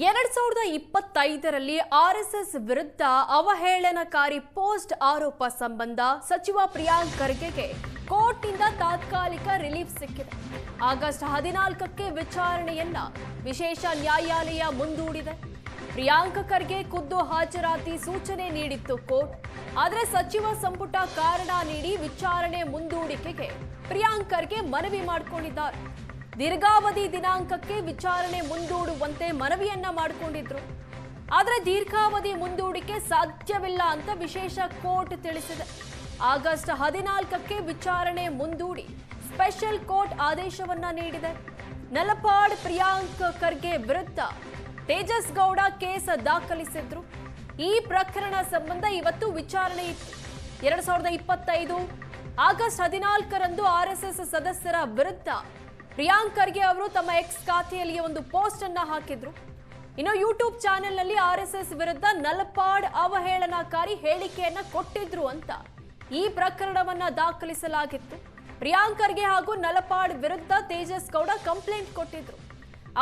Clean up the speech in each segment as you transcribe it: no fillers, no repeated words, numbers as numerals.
2025ರಲ್ಲಿ RSS ವಿರುದ್ಧ ಅವಹೇಳನಕಾರಿ post ಆರೋಪ ಸಂಬಂಧ ಸಚಿವ ಪ್ರಿಯಾಂಕ್ ಖರ್ಗೆಗೆ ಕೋರ್ಟ್ನಿಂದ ತಾತ್ಕಾಲಿಕ ರಿಲೀಫ್ ಸಿಕ್ಕಿದೆ. ಆಗಸ್ಟ್ 14ಕ್ಕೆ ವಿಚಾರಣೆಯನ್ನ ವಿಶೇಷ ನ್ಯಾಯಾಲಯ ಮುಂದೂಡಿದೆ. ಪ್ರಿಯಾಂಕ್ ಖರ್ಗೆ ಖುದ್ದು ಹಾಜರಾತಿ ಸೂಚನೆ ನೀಡಿತ್ತು ಕೋರ್ಟ್. ಆದರೆ ಸಚಿವ ಸಂಪುಟ ಕಾರಣ ನೀಡಿ ವಿಚಾರಣೆ ಮುಂದೂಡಿಕೆಗೆ ಪ್ರಿಯಾಂಕ್ ಖರ್ಗೆ ಮನವಿ ಮಾಡಿಕೊಂಡಿದ್ದಾರೆ. ದೀರ್ಘಾವಧಿ ದಿನಾಂಕಕ್ಕೆ ವಿಚಾರಣೆ ಮುಂದೂಡುವಂತೆ ಮನವಿಯನ್ನ ಮಾಡಿಕೊಂಡಿದ್ರು. ಆದರೆ ದೀರ್ಘಾವಧಿ ಮುಂದೂಡಿಕೆ ಸಾಧ್ಯವಿಲ್ಲ ಅಂತ ವಿಶೇಷ ಕೋರ್ಟ್ ತಿಳಿಸಿದೆ. ಆಗಸ್ಟ್ 14ಕ್ಕೆ ವಿಚಾರಣೆ ಮುಂದೂಡಿ ಸ್ಪೆಷಲ್ ಕೋರ್ಟ್ ಆದೇಶವನ್ನ ನೀಡಿದೆ. ನಲಪಾಡ್ ಪ್ರಿಯಾಂಕ್ ಖರ್ಗೆ ವಿರುದ್ಧ ತೇಜಸ್ ಗೌಡ ಕೇಸ್ ದಾಖಲಿಸಿದ್ರು. ಈ ಪ್ರಕರಣ ಸಂಬಂಧ ಇವತ್ತು ವಿಚಾರಣೆ ಇತ್ತು. 2025 ಆಗಸ್ಟ್ 14ರಂದು ಆರ್ಎಸ್ಎಸ್ ಸದಸ್ಯರ ವಿರುದ್ಧ ಪ್ರಿಯಾಂಕ್ ಖರ್ಗೆ ಅವರು ತಮ್ಮ ಎಕ್ಸ್ ಖಾತೆಯಲ್ಲಿ ಒಂದು ಪೋಸ್ಟ್ ಅನ್ನ ಹಾಕಿದ್ರು. ಇನ್ನು ಯೂಟ್ಯೂಬ್ ಚಾನೆಲ್ ನಲ್ಲಿ ಆರ್ಎಸ್ಎಸ್ ವಿರುದ್ಧ ನಲಪಾಡ್ ಅವಹೇಳನಕಾರಿ ಹೇಳಿಕೆಯನ್ನ ಕೊಟ್ಟಿದ್ರು ಅಂತ ಈ ಪ್ರಕರಣವನ್ನ ದಾಖಲಿಸಲಾಗಿತ್ತು. ಪ್ರಿಯಾಂಕ್ ಖರ್ಗೆ ಹಾಗೂ ನಲಪಾಡ್ ವಿರುದ್ಧ ತೇಜಸ್ ಗೌಡ ಕಂಪ್ಲೇಂಟ್ ಕೊಟ್ಟಿದ್ರು.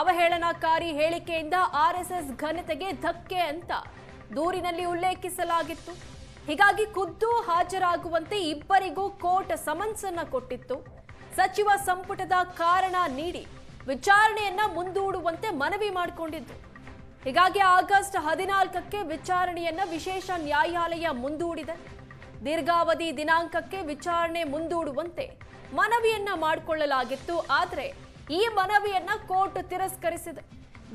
ಅವಹೇಳನಕಾರಿ ಹೇಳಿಕೆಯಿಂದ ಆರ್ಎಸ್ಎಸ್ ಘನತೆಗೆ ಧಕ್ಕೆ ಅಂತ ದೂರಿನಲ್ಲಿ ಉಲ್ಲೇಖಿಸಲಾಗಿತ್ತು. ಹೀಗಾಗಿ ಖುದ್ದು ಹಾಜರಾಗುವಂತೆ ಇಬ್ಬರಿಗೂ ಕೋರ್ಟ್ ಸಮನ್ಸ್ ಅನ್ನ ಕೊಟ್ಟಿತ್ತು. ಸಚಿವ ಸಂಪುಟದ ಕಾರಣ ನೀಡಿ ವಿಚಾರಣೆಯನ್ನ ಮುಂದೂಡುವಂತೆ ಮನವಿ ಮಾಡಿಕೊಂಡಿದ್ರು. ಹೀಗಾಗಿ ಆಗಸ್ಟ್ 14ಕ್ಕೆ ವಿಚಾರಣೆಯನ್ನ ವಿಶೇಷ ನ್ಯಾಯಾಲಯ ಮುಂದೂಡಿದೆ. ದೀರ್ಘಾವಧಿ ದಿನಾಂಕಕ್ಕೆ ವಿಚಾರಣೆ ಮುಂದೂಡುವಂತೆ ಮನವಿಯನ್ನ ಮಾಡಿಕೊಳ್ಳಲಾಗಿತ್ತು. ಆದರೆ ಈ ಮನವಿಯನ್ನ ಕೋರ್ಟ್ ತಿರಸ್ಕರಿಸಿದೆ.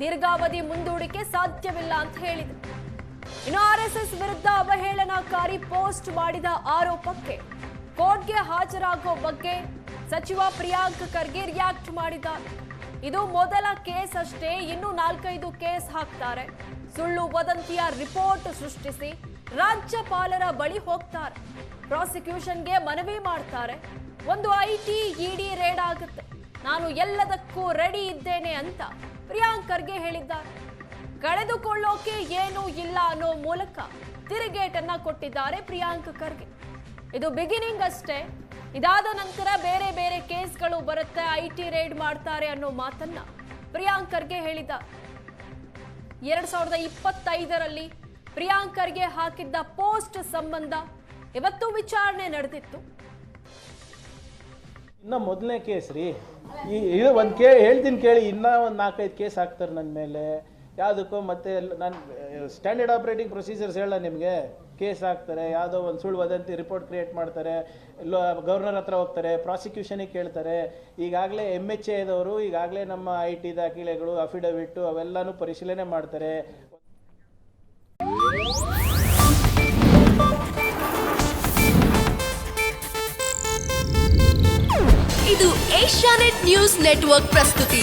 ದೀರ್ಘಾವಧಿ ಮುಂದೂಡಿಕೆ ಸಾಧ್ಯವಿಲ್ಲ ಅಂತ ಹೇಳಿದೆ. ಇನ್ನು ಆರ್ಎಸ್ಎಸ್ ವಿರುದ್ಧ ಅವಹೇಳನಕಾರಿ ಪೋಸ್ಟ್ ಮಾಡಿದ ಆರೋಪಕ್ಕೆ ಕೋರ್ಟ್ಗೆ ಹಾಜರಾಗುವ ಬಗ್ಗೆ ಸಚಿವ ಪ್ರಿಯಾಂಕ್ ಖರ್ಗೆ ರಿಯಾಕ್ಟ್ ಮಾಡಿದ್ದಾರೆ. ಇದು ಮೊದಲ ಕೇಸ್ ಅಷ್ಟೇ, ಇನ್ನು 4-5 ಕೇಸ್ ಹಾಕ್ತಾರೆ. ಸುಳ್ಳು ವದಂತಿಯ ರಿಪೋರ್ಟ್ ಸೃಷ್ಟಿಸಿ ರಾಜ್ಯಪಾಲರ ಬಳಿ ಹೋಗ್ತಾರೆ. ಪ್ರಾಸಿಕ್ಯೂಷನ್ಗೆ ಮನವಿ ಮಾಡ್ತಾರೆ. ಒಂದು ಐಟಿ ಇಡಿ ರೇಡ್ ಆಗುತ್ತೆ. ನಾನು ಎಲ್ಲದಕ್ಕೂ ರೆಡಿ ಇದ್ದೇನೆ ಅಂತ ಪ್ರಿಯಾಂಕ್ ಖರ್ಗೆ ಹೇಳಿದ್ದಾರೆ. ಕಳೆದುಕೊಳ್ಳೋಕೆ ಏನೂ ಇಲ್ಲ ಅನ್ನೋ ಮೂಲಕ ತಿರುಗೇಟನ್ನ ಕೊಟ್ಟಿದ್ದಾರೆ ಪ್ರಿಯಾಂಕ್ ಖರ್ಗೆ. ಇದು ಬಿಗಿನಿಂಗ್ ಅಷ್ಟೇ. ಇದಾದ ನಂತರ ಬೇರೆ ಬೇರೆ ಕೇಸ್ಗಳು ಬರುತ್ತೆ, ಐಟಿ ರೇಡ್ ಮಾಡ್ತಾರೆ ಅನ್ನೋ ಮಾತನ್ನ ಪ್ರಿಯಾಂಕ್ ಖರ್ಗೆ ಹೇಳಿದ್ದಾರೆ. 2025ರಲ್ಲಿ ಪ್ರಿಯಾಂಕ್ ಖರ್ಗೆ ಹಾಕಿದ್ದ ಪೋಸ್ಟ್ ಸಂಬಂಧ ಇವತ್ತು ವಿಚಾರಣೆ ನಡೆದಿತ್ತು. ಇನ್ನ ಮೊದಲನೇ ಕೇಸ್ ರೀ. ಇದು ಒಂದು ಹೇಳ್ತೀನಿ ಕೇಳಿ, ಇನ್ನೂ ಒಂದು 4-5 ಕೇಸ್ ಹಾಕ್ತಾರೆ ನನ್ನ ಮೇಲೆ. ಯಾವುದಕ್ಕೋ ಮತ್ತೆ ನಾನು ಸ್ಟ್ಯಾಂಡರ್ಡ್ ಆಪ್ರೇಟಿಂಗ್ ಪ್ರೊಸೀಜರ್ಸ್ ಹೇಳ ನಿಮಗೆ. ಕೇಸ್ ಹಾಕ್ತಾರೆ, ಯಾವುದೋ ಒಂದು ಸುಳ್ಳು ವದಂತಿ ರಿಪೋರ್ಟ್ ಕ್ರಿಯೇಟ್ ಮಾಡ್ತಾರೆ, ಎಲ್ಲೋ ಗವರ್ನರ್ ಹತ್ರ ಹೋಗ್ತಾರೆ, ಪ್ರಾಸಿಕ್ಯೂಷನಿಗೆ ಕೇಳ್ತಾರೆ. ಈಗಾಗಲೇ MHAದವರು ಈಗಾಗಲೇ ನಮ್ಮ IT ದಾಖಲೆಗಳು, ಅಫಿಡವಿಟ್ಟು ಅವೆಲ್ಲನೂ ಪರಿಶೀಲನೆ ಮಾಡ್ತಾರೆ. ಇದು ಏಷ್ಯಾನೆಟ್ ನ್ಯೂಸ್ ನೆಟ್ವರ್ಕ್ ಪ್ರಸ್ತುತಿ.